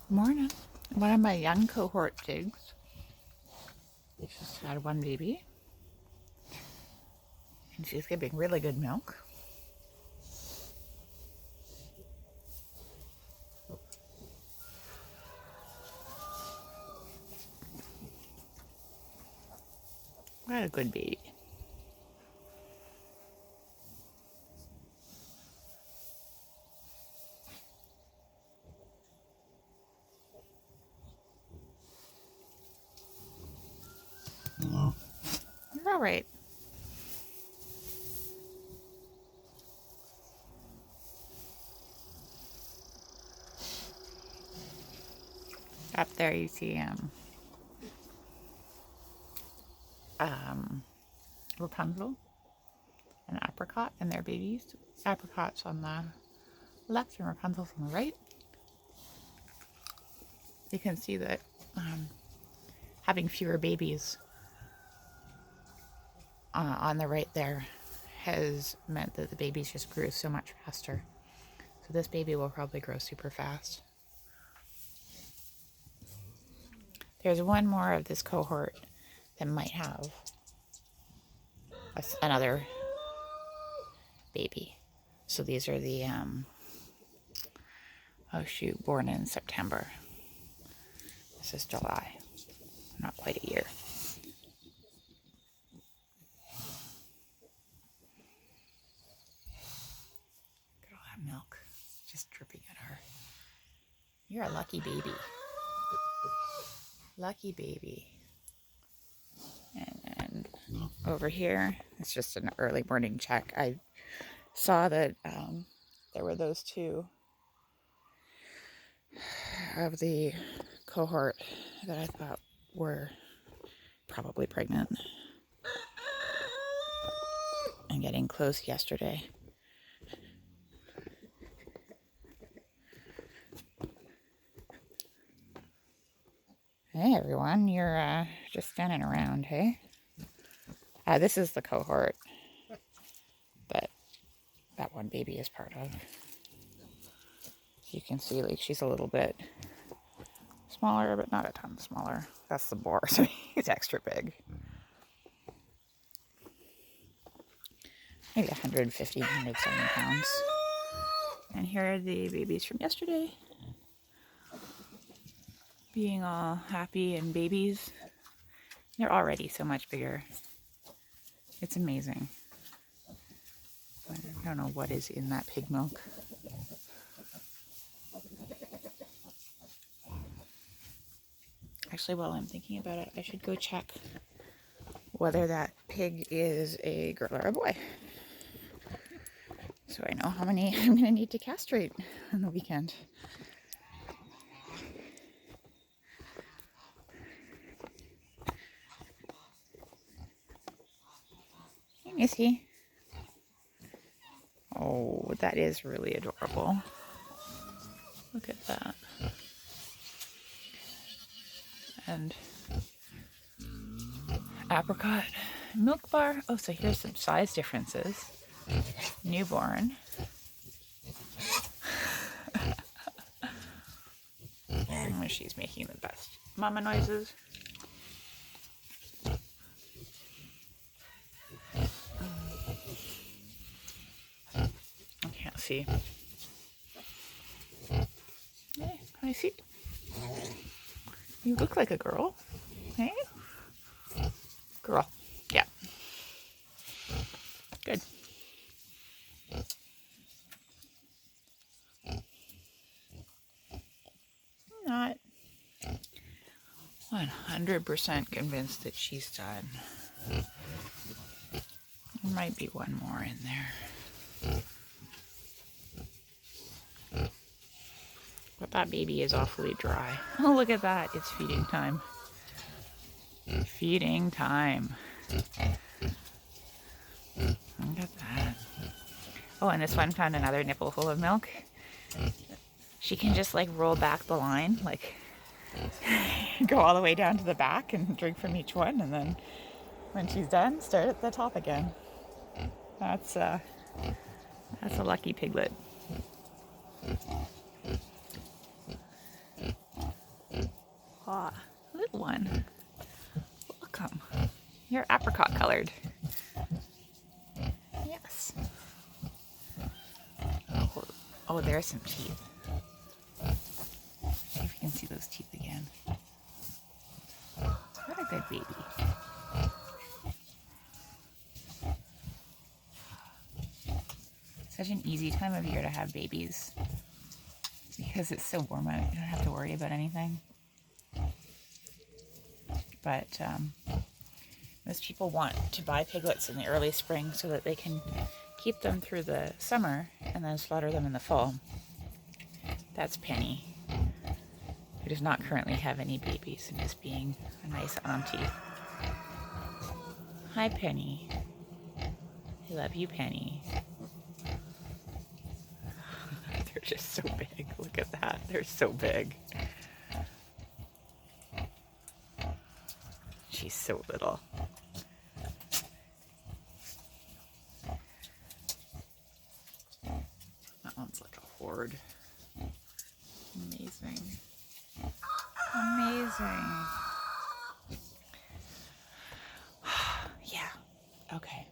Morning. One of my young cohort pigs just had one baby, and she's giving really good milk. What a good baby. You're all right. Up there you see Rapunzel and Apricot and their babies. Apricot's on the left and Rapunzel's on the right. You can see that having fewer babies on the right there has meant that the babies just grew so much faster. So this baby will probably grow super fast. There's one more of this cohort that might have another baby. So these are the, born in September. This is July. Not quite a year. Look at all that milk just dripping at her. You're a lucky baby. Lucky baby. And over here, it's just an early morning check. I saw that there were those two of the cohort that I thought were probably pregnant and getting close yesterday. Hey everyone, you're just standing around, hey? This is the cohort that one baby is part of. You can see, like, she's a little bit smaller, but not a ton smaller. That's the boar, so he's extra big. Maybe 150, 170 pounds. And here are the babies from yesterday. Being all happy and babies. They're already so much bigger. It's amazing. I don't know what is in that pig milk. Actually, while I'm thinking about it, I should go check whether that pig is a girl or a boy. So I know how many I'm going to need to castrate on the weekend. Hey, Missy. Oh, that is really adorable. Look at that. And apricot milk bar. Oh, so here's some size differences. Newborn. She's making the best mama noises. I can't see. Hey, can I see? You look like a girl. Hey? Girl. Yeah. Good. I'm not 100% convinced that she's done. There might be one more in there. But that baby is awfully dry. Oh, look at that. It's feeding time. Feeding time. Look at that. Oh, and this one found another nipple full of milk. She can just like roll back the line, like go all the way down to the back and drink from each one, and then when she's done, start at the top again. That's a lucky piglet. Aw, little one. Welcome. You're apricot colored. Yes. Oh, there's some teeth. See if you can see those teeth again. What a good baby. Such an easy time of year to have babies because it's so warm out. You don't have to worry about anything. But most people want to buy piglets in the early spring so that they can keep them through the summer and then slaughter them in the fall. That's Penny, who does not currently have any babies and is being a nice auntie. Hi, Penny. I love you, Penny. They're just so big. Look at that. They're so big. She's so little. That one's like a horde. Amazing. Amazing. Yeah. Okay.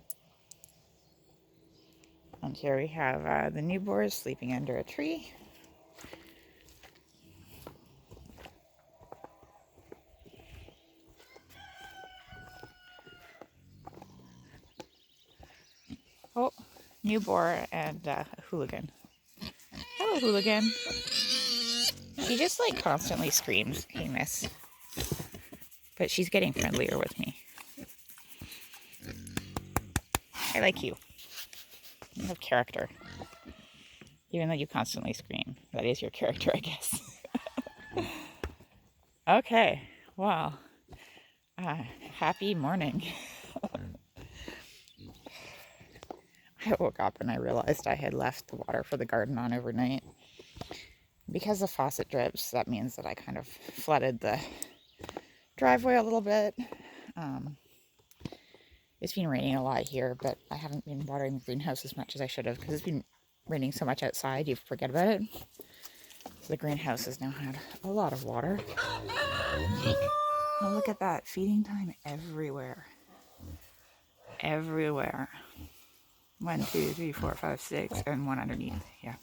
And here we have the new boars sleeping under a tree. Oh, new boar and a hooligan. Hello, hooligan. She just like constantly screams, "Hey, miss." But she's getting friendlier with me. I like you. You have character. Even though you constantly scream. That is your character, I guess. Okay. Well, happy morning. I woke up and I realized I had left the water for the garden on overnight. Because the faucet drips, that means that I kind of flooded the driveway a little bit. It's been raining a lot here, but I haven't been watering the greenhouse as much as I should have because it's been raining so much outside, you forget about it. So the greenhouse has now had a lot of water. Oh, look at that. Feeding time everywhere. Everywhere. 1, 2, 3, 4, 5, 6, and one underneath. Yeah.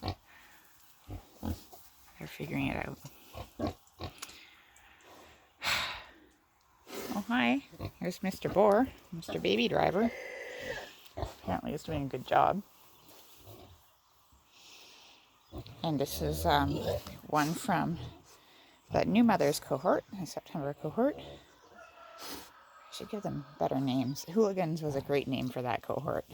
They're figuring it out. Oh, hi. Here's Mr. Boar, Mr. Baby Driver. Apparently he's doing a good job. And this is one from that new mother's cohort, the September cohort. I should give them better names. Hooligans was a great name for that cohort.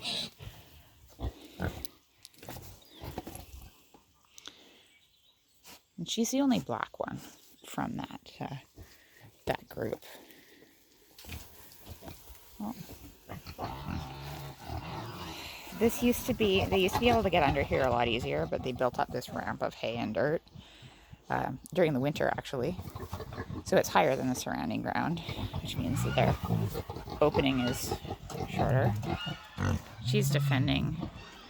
And she's the only black one from that group. Well, this used to be, they used to be able to get under here a lot easier, but they built up this ramp of hay and dirt during the winter, actually. So it's higher than the surrounding ground, which means that their opening is shorter. She's defending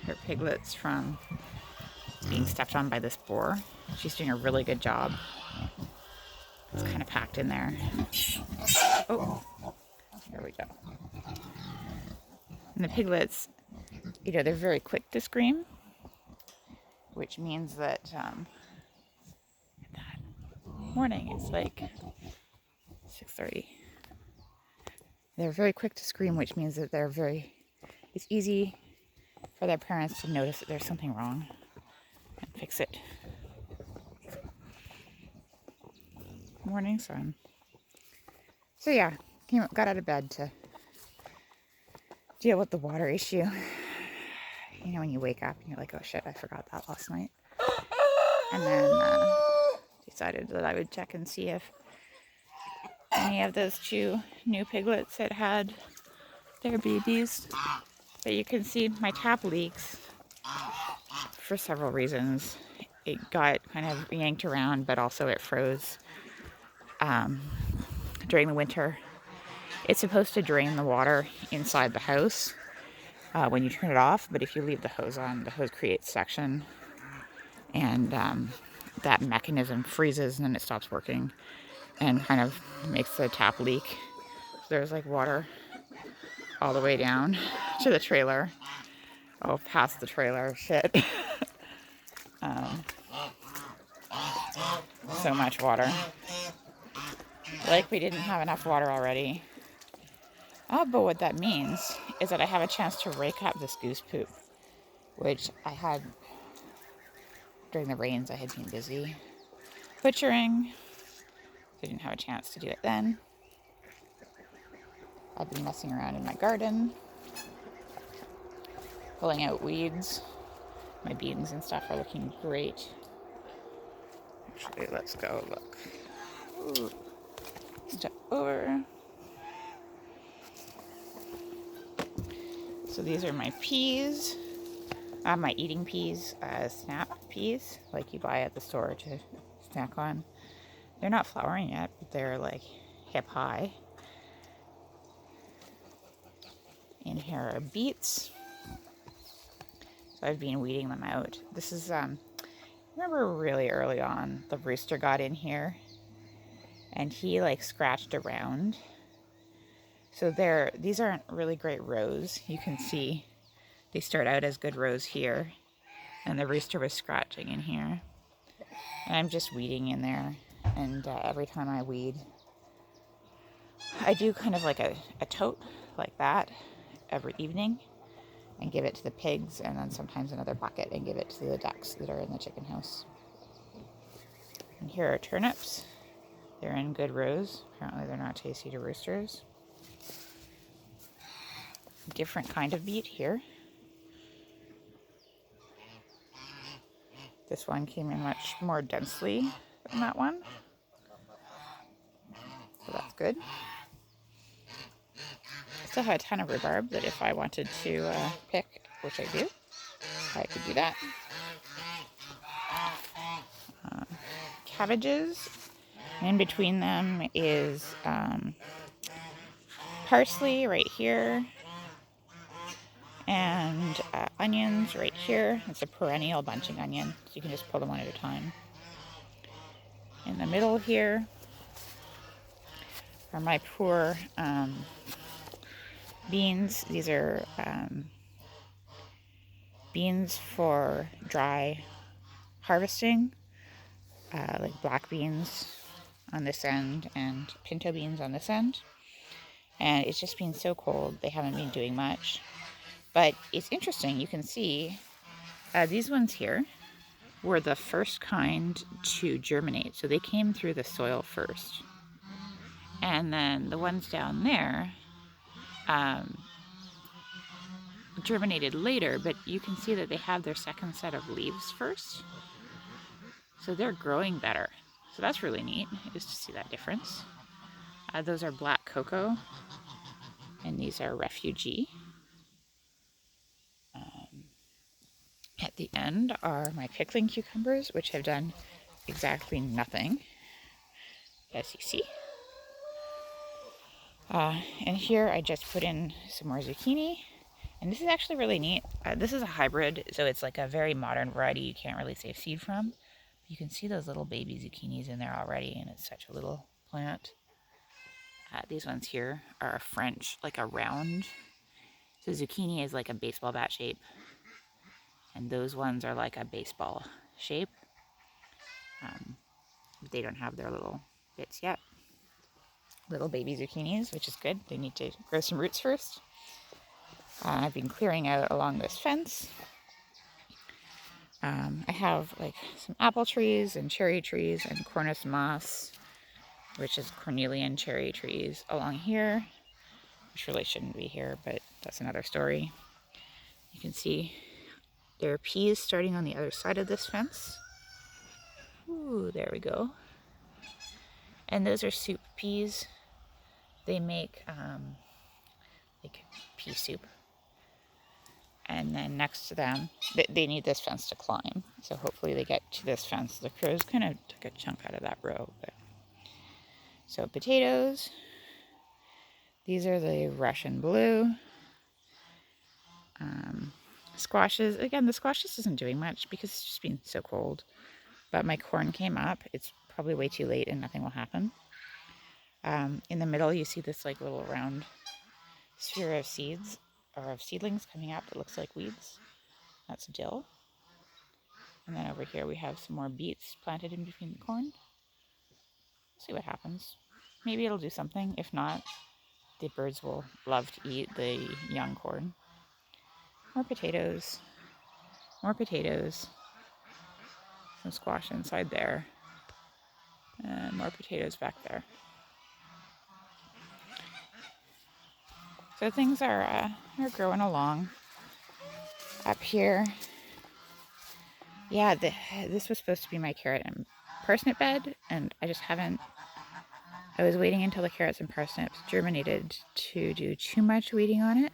her piglets from being stepped on by this boar. She's doing a really good job. It's kind of packed in there. Oh, here we go. And the piglets, you know, they're very quick to scream, which means that, morning, it's like 6:30. They're very quick to scream, which means that it's easy for their parents to notice that there's something wrong and fix it. Morning sun. So yeah, got out of bed to deal with the water issue. You know, when you wake up and you're like, oh shit, I forgot that last night. And then decided that I would check and see if any of those 2 new piglets had their babies. But you can see my tap leaks for several reasons. It got kind of yanked around, but also it froze during the winter. It's supposed to drain the water inside the house when you turn it off, but if you leave the hose on, the hose creates suction, and that mechanism freezes and then it stops working. and kind of makes the tap leak. So there's like water all the way down to the trailer. Oh, past the trailer, shit. um, so much water. Like we didn't have enough water already. Oh, but what that means is that I have a chance to rake up this goose poop, which I had during the rains. I had been busy butchering. I didn't have a chance to do it then. I've been messing around in my garden, pulling out weeds. My beans and stuff are looking great. Actually, let's go look. Ooh. Step over. So these are my peas. My eating peas, snap peas, like you buy at the store to snack on. They're not flowering yet, but they're like hip high. In here are beets. So I've been weeding them out. This is, remember really early on, the rooster got in here and he like scratched around. So these aren't really great rows. You can see they start out as good rows here, and the rooster was scratching in here. And I'm just weeding in there, and every time I weed, I do kind of like a tote like that every evening and give it to the pigs, and then sometimes another bucket and give it to the ducks that are in the chicken house. And here are turnips. They're in good rows. Apparently they're not tasty to roosters. Different kind of beet here. This one came in much more densely than that one. So that's good. Still have a ton of rhubarb that if I wanted to pick, which I do, I could do that. Cabbages. In between them is parsley right here. And onions right here. It's a perennial bunching onion, so you can just pull them one at a time. In the middle here are my poor beans. These are beans for dry harvesting, like black beans on this end and pinto beans on this end. And it's just been so cold, they haven't been doing much. But it's interesting, you can see these ones here were the first kind to germinate. So they came through the soil first. And then the ones down there germinated later, but you can see that they have their second set of leaves first. So they're growing better. So that's really neat, is to see that difference. Those are black cocoa, and these are refugee. At the end are my pickling cucumbers, which have done exactly nothing, as you see. And here I just put in some more zucchini. And this is actually really neat. This is a hybrid, so it's like a very modern variety you can't really save seed from. You can see those little baby zucchinis in there already, and it's such a little plant. These ones here are a French, like a round. So zucchini is like a baseball bat shape. And those ones are like a baseball shape. But they don't have their little bits yet. Little baby zucchinis, which is good. They need to grow some roots first. I've been clearing out along this fence. I have like some apple trees and cherry trees and Cornus moss, which is cornelian cherry trees along here, which really shouldn't be here, but that's another story. You can see there are peas starting on the other side of this fence. Ooh, there we go. And those are soup peas. They make like pea soup. And then next to them, they need this fence to climb. So hopefully they get to this fence. The crows kind of took a chunk out of that row. But so potatoes. These are the Russian blue. Squashes. Again, the squashes isn't doing much because it's just been so cold. But my corn came up. It's probably way too late and nothing will happen. In the middle, you see this like little round sphere of seeds or of seedlings coming up that looks like weeds. That's dill. And then over here we have some more beets planted in between the corn. See what happens. Maybe it'll do something. If not, the birds will love to eat the young corn. More potatoes. More potatoes. Some squash inside there. And more potatoes back there. So things are growing along. Up here, yeah, this was supposed to be my carrot and parsnip bed, and I just haven't. I was waiting until the carrots and parsnips germinated to do too much weeding on it.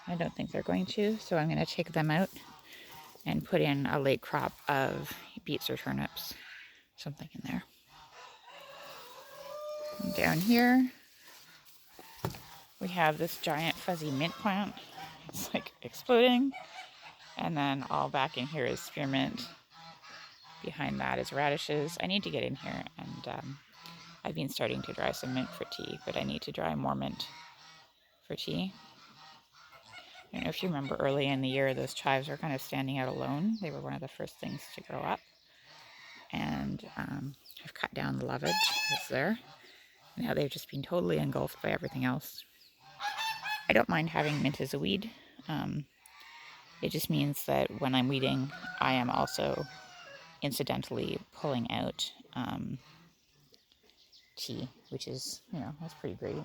I don't think they're going to, so I'm going to take them out and put in a late crop of beets or turnips, something in there. And down here, we have this giant fuzzy mint plant. It's like exploding. And then all back in here is spearmint. Behind that is radishes. I need to get in here, and I've been starting to dry some mint for tea, but I need to dry more mint for tea. I don't know if you remember early in the year, those chives were kind of standing out alone. They were one of the first things to grow up. And I've cut down the lovage that's there. Now they've just been totally engulfed by everything else. I don't mind having mint as a weed. It just means that when I'm weeding, I am also incidentally pulling out tea, which is, that's pretty great.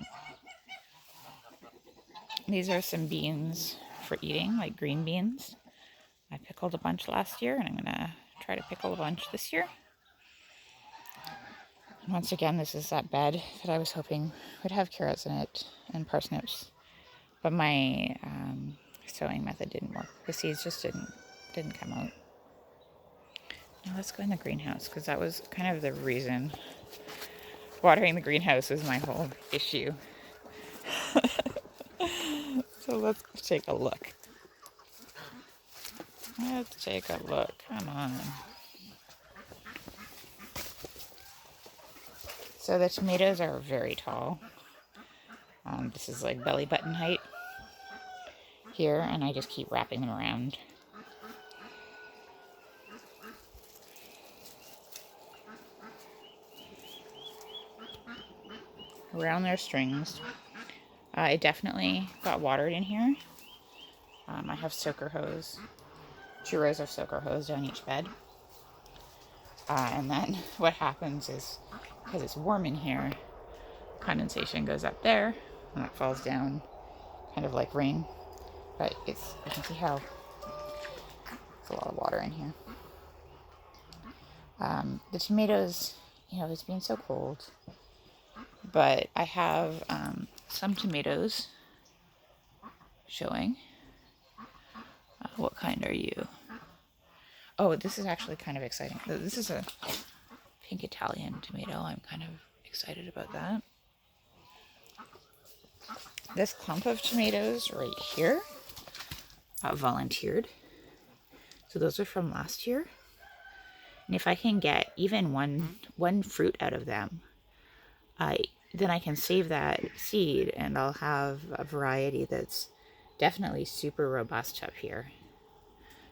These are some beans for eating, like green beans. I pickled a bunch last year, and I'm going to try to pickle a bunch this year. And once again, this is that bed that I was hoping would have carrots in it and parsnips. But my sowing method didn't work. The seeds just didn't come out. Now let's go in the greenhouse, because that was kind of the reason. Watering the greenhouse is my whole issue. So let's take a look. Let's take a look. Come on. So the tomatoes are very tall. This is like belly button height here, and I just keep wrapping them around. Around their strings. It definitely got watered in here. I have soaker hose, 2 rows of soaker hose down each bed. And then what happens is, because it's warm in here, condensation goes up there, and it falls down, kind of like rain. But you can see how there's a lot of water in here. The tomatoes, it's been so cold. But I have some tomatoes showing. What kind are you? Oh, this is actually kind of exciting. This is a pink Italian tomato. I'm kind of excited about that. This clump of tomatoes right here volunteered. So those are from last year. And if I can get even one fruit out of them, then I can save that seed, and I'll have a variety that's definitely super robust up here.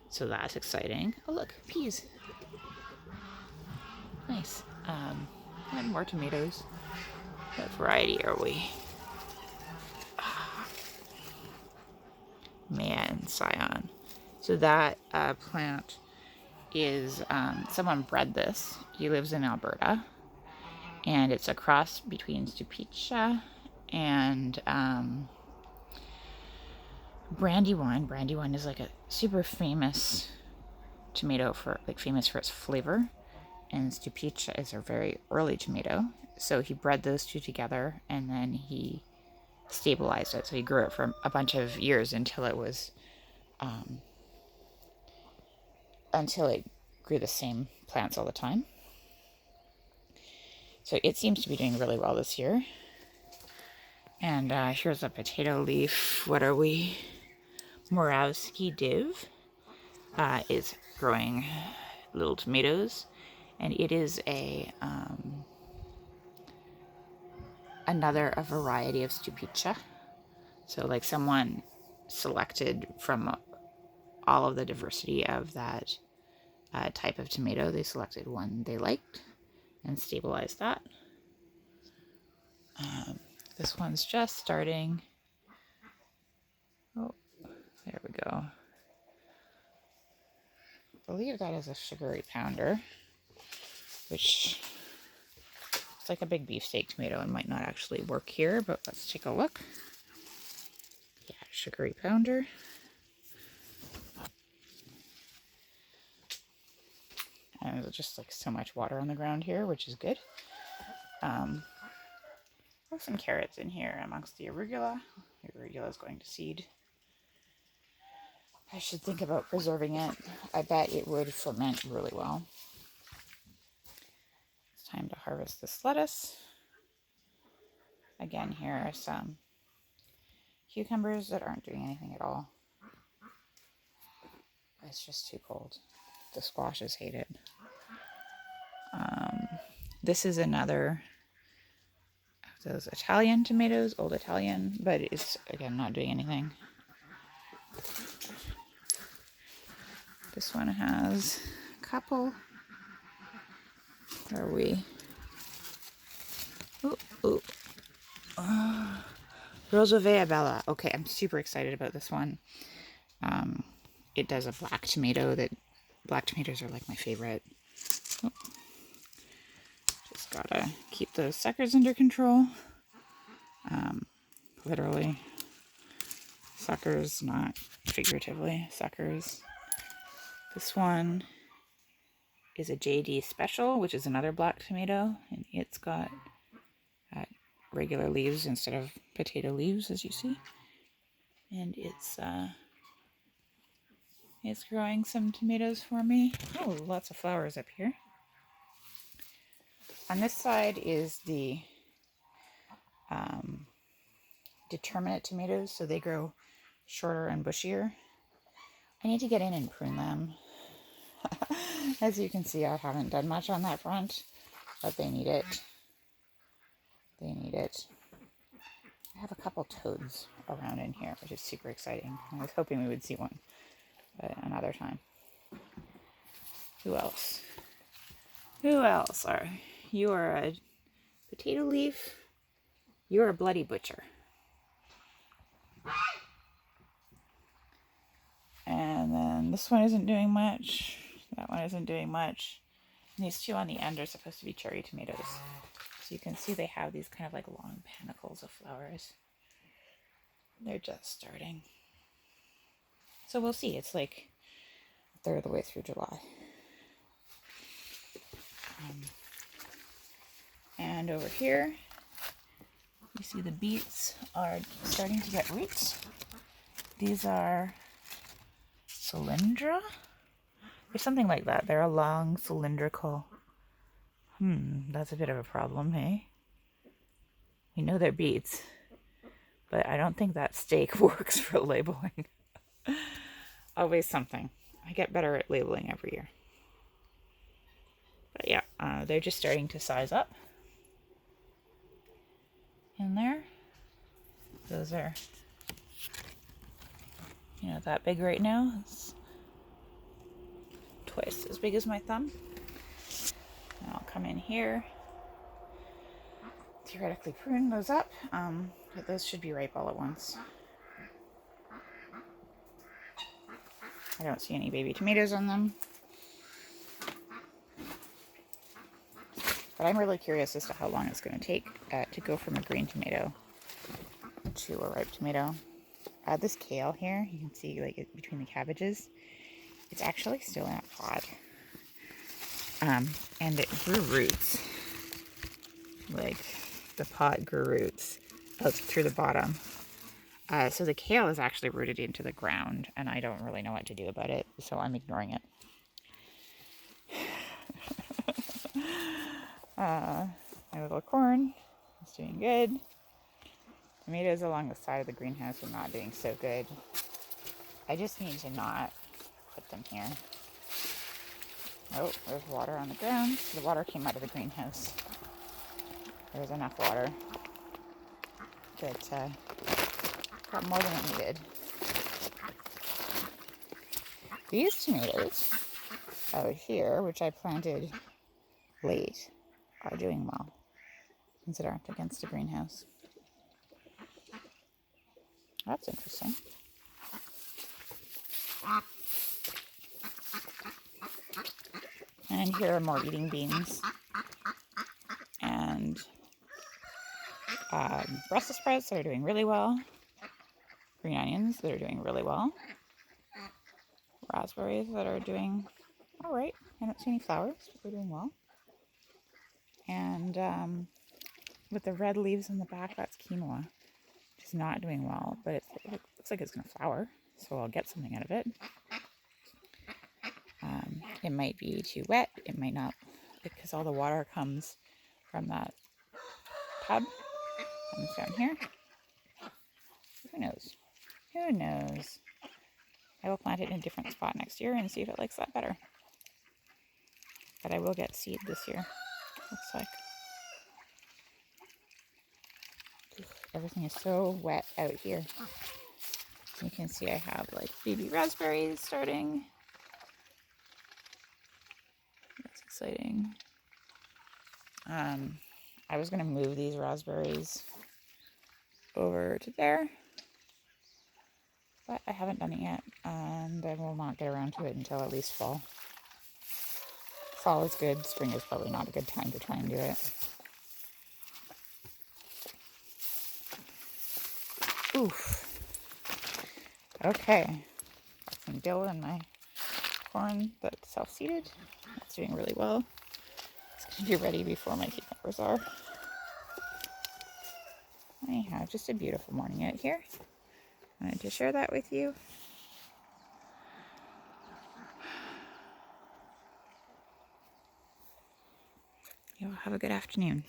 So that's exciting. Oh look, peas. Nice. And more tomatoes. What variety are we? Man, Scion. So that plant is, someone bred this. He lives in Alberta. And it's a cross between Stupicia and Brandywine. Brandywine is like a super famous tomato famous for its flavor. And Stupicia is a very early tomato. So he bred those two together, and then he stabilized it. So he grew it for a bunch of years until it was, until it grew the same plants all the time. So it seems to be doing really well this year. And here's a potato leaf. What are we? Moravsky div is growing little tomatoes. And it is a a variety of stupiccia. So like someone selected from all of the diversity of that type of tomato, they selected one they liked and stabilized that. This one's just starting. Oh, there we go. I believe that is a sugary pounder, which is like a big beefsteak tomato and might not actually work here, but let's take a look. Yeah, sugary pounder. And there's just like so much water on the ground here, which is good. There's some carrots in here amongst the arugula. The arugula is going to seed. I should think about preserving it. I bet it would ferment really well. It's time to harvest this lettuce. Again, here are some cucumbers that aren't doing anything at all. It's just too cold. The squashes hate it. This is another of those Italian tomatoes, old Italian, but it's, again, not doing anything. This one has a couple. Where are we? Ooh, ooh. Rosavea Bella. Okay, I'm super excited about this one. It does a black tomato that... Black tomatoes are like my favorite. Oh. Just gotta keep those suckers under control. Literally. Suckers, not figuratively. Suckers. This one is a JD Special, which is another black tomato, and it's got regular leaves instead of potato leaves, as you see. And it's growing some tomatoes for me. Oh, lots of flowers up here. On this side is the determinate tomatoes, so they grow shorter and bushier. I need to get in and prune them. As you can see, I haven't done much on that front, but they need it. They need it. I have a couple toads around in here, which is super exciting. I was hoping we would see one, but another time. Who else? Who else are you? Are a potato leaf. You're a bloody butcher. And then this one isn't doing much. That one isn't doing much. And these two on the end are supposed to be cherry tomatoes. So you can see they have these kind of like long panicles of flowers. They're just starting. So we'll see. It's like a third of the way through July. And over here, you see the beets are starting to get roots. These are cylindra, or something like that. They're a long cylindrical. That's a bit of a problem, hey? We know they're beets, but I don't think that steak works for labeling. Always something. I get better at labeling every year. But yeah, they're just starting to size up. In there. Those are, that big right now. It's twice as big as my thumb. And I'll come in here, theoretically prune those up, but those should be ripe all at once. I don't see any baby tomatoes on them. But I'm really curious as to how long it's going to take to go from a green tomato to a ripe tomato. This kale here, you can see like between the cabbages, it's actually still in a pod. And it grew roots. Like the pot grew roots out through the bottom. So the kale is actually rooted into the ground, and I don't really know what to do about it, so I'm ignoring it. My little corn is doing good. Tomatoes along the side of the greenhouse are not doing so good. I just need to not put them here. Oh, there's water on the ground. The water came out of the greenhouse. There's enough water. that got more than it needed. These tomatoes out here, which I planted late, are doing well, since it aren't against a greenhouse. That's interesting. And here are more eating beans and Brussels sprouts that are doing really well. Green onions that are doing really well. Raspberries that are doing all right. I don't see any flowers, but they're doing well. And with the red leaves in the back, that's quinoa, which is not doing well, but it looks like it's going to flower, so I'll get something out of it. It might be too wet. It might not, because all the water comes from that tub. Comes down here. Who knows? Who knows? I will plant it in a different spot next year and see if it likes that better. But I will get seed this year, looks like. Everything is so wet out here. You can see I have like baby raspberries starting. That's exciting. I was going to move these raspberries over to there, but I haven't done it yet, and I will not get around to it until at least fall. Fall is good. Spring is probably not a good time to try and do it. Oof. Okay. Got some dill in my corn that's self-seeded. It's doing really well. It's going to be ready before my cucumbers are. Anyhow, just a beautiful morning out here. I wanted to share that with you. You'll have a good afternoon.